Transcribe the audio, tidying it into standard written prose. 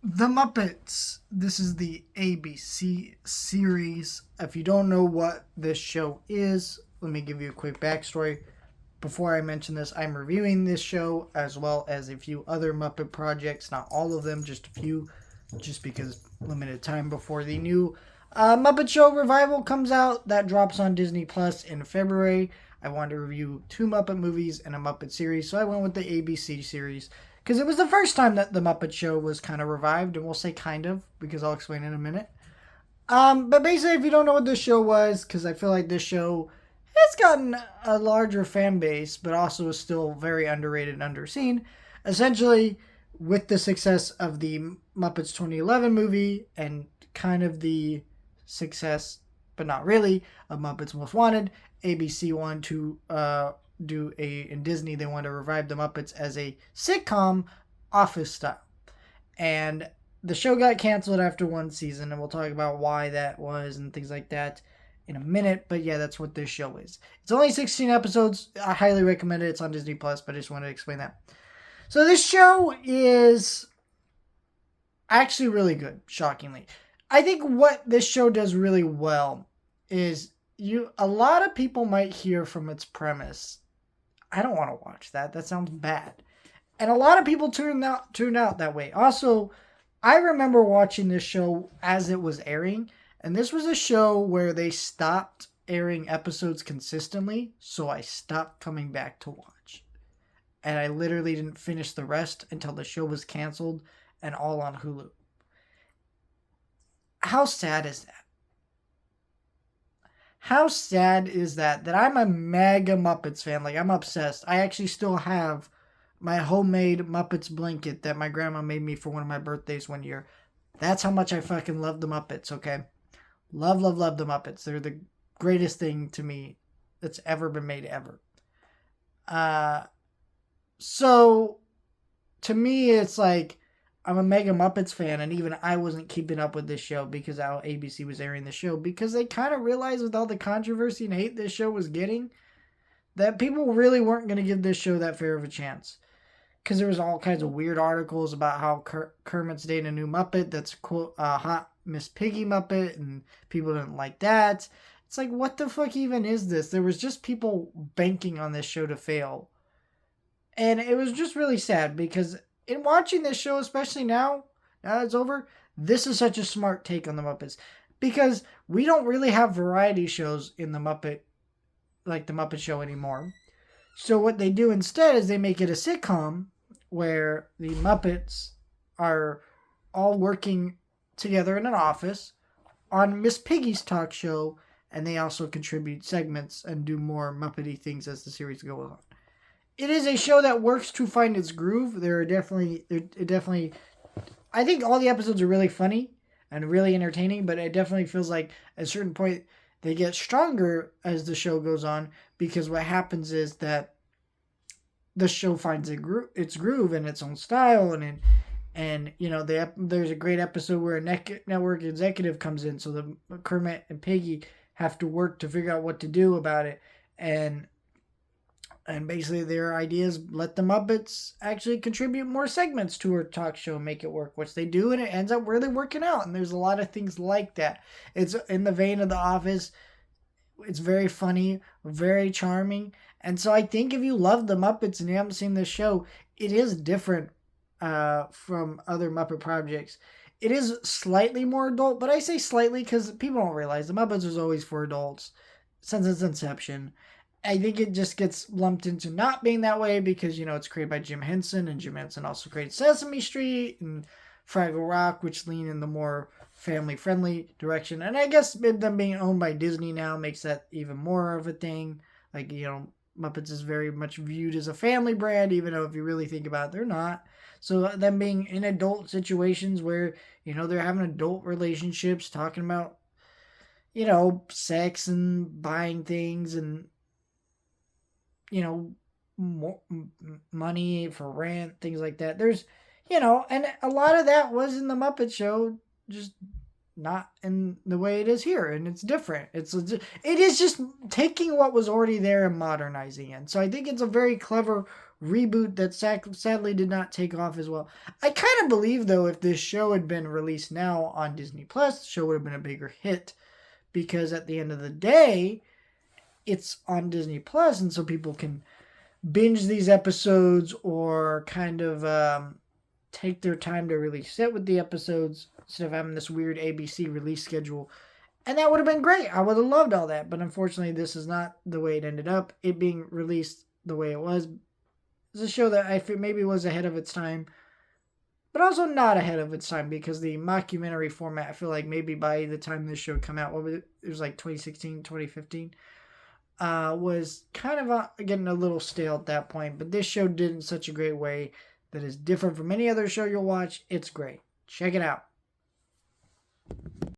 The Muppets. This is the ABC series. If you don't know what this show is, let me give you a quick backstory. Before I mention this, I'm reviewing this show as well as a few other Muppet projects. Not all of them, just a few, just because limited time before the new Muppet Show revival comes out. That drops on Disney Plus in February. I wanted to review two Muppet movies and a Muppet series, so I went with the ABC series because it was the first time that the Muppet Show was kind of revived, and we'll say kind of because I'll explain in a minute. But basically, if you don't know what this show was, because I feel like this show has gotten a larger fan base, but also is still very underrated and underseen. Essentially, with the success of the Muppets 2011 movie and kind of the success, but not really, of Muppets Most Wanted, ABC wanted to in Disney, they wanted to revive the Muppets as a sitcom, office style. And the show got canceled after one season, and we'll talk about why that was and things like that in a minute. But yeah, that's what this show is. It's only 16 episodes. I highly recommend it. It's on Disney Plus, but I just wanted to explain that. So this show is actually really good, shockingly. I think what this show does really well is a lot of people might hear from its premise, I don't want to watch that. That sounds bad. And a lot of people tune out that way. Also, I remember watching this show as it was airing, and this was a show where they stopped airing episodes consistently, so I stopped coming back to watch. And I literally didn't finish the rest until the show was canceled and all on Hulu. How sad is that? How sad is that I'm a mega Muppets fan? Like, I'm obsessed. I actually still have my homemade Muppets blanket that my grandma made me for one of my birthdays one year. That's how much I fucking love the Muppets, okay? Love, love, love the Muppets. They're the greatest thing to me that's ever been made ever. So, to me, it's like, I'm a mega Muppets fan, and even I wasn't keeping up with this show because how ABC was airing the show, because they kind of realized with all the controversy and hate this show was getting, that people really weren't going to give this show that fair of a chance. Because there was all kinds of weird articles about how Kermit's dating a new Muppet that's quote hot Miss Piggy Muppet, and people didn't like that. It's like, what the fuck even is this? There was just people banking on this show to fail. And it was just really sad because in watching this show, especially now that it's over, this is such a smart take on the Muppets. Because we don't really have variety shows in the Muppet, like the Muppet Show anymore. So what they do instead is they make it a sitcom where the Muppets are all working together in an office on Miss Piggy's talk show, and they also contribute segments and do more Muppety things as the series goes on. It is a show that works to find its groove. I think all the episodes are really funny and really entertaining, but it definitely feels like at a certain point they get stronger as the show goes on, because what happens is that the show finds its groove and its own style, and you know there's a great episode where a network executive comes in, so the Kermit and Piggy have to work to figure out what to do about it, and basically their ideas let the Muppets actually contribute more segments to her talk show and make it work, which they do, and it ends up really working out. And there's a lot of things like that. It's in the vein of The Office. It's very funny, very charming. And so I think if you love the Muppets and you haven't seen this show, it is different from other Muppet projects. It is slightly more adult, but I say slightly because people don't realize the Muppets was always for adults since its inception. I think it just gets lumped into not being that way because, it's created by Jim Henson, and Jim Henson also created Sesame Street and Fraggle Rock, which lean in the more family-friendly direction. And I guess them being owned by Disney now makes that even more of a thing. Like, Muppets is very much viewed as a family brand, even though if you really think about it, they're not. So them being in adult situations where, they're having adult relationships, talking about, sex and buying things and, more money for rent, things like that. There's, and a lot of that was in the Muppet Show, just not in the way it is here, and it's different. It is just taking what was already there and modernizing it. So I think it's a very clever reboot that sadly did not take off as well. I kind of believe, though, if this show had been released now on Disney Plus, the show would have been a bigger hit, because at the end of the day, it's on Disney Plus, and so people can binge these episodes or kind of take their time to really sit with the episodes instead of having this weird ABC release schedule. And that would have been great. I would have loved all that. But unfortunately, this is not the way it ended up. It being released the way it was. It's a show that I feel maybe was ahead of its time, but also not ahead of its time, because the mockumentary format, I feel like maybe by the time this show came out, it was like 2016, 2015, was kind of getting a little stale at that point. But this show did in such a great way that is different from any other show you'll watch. It's great. Check it out.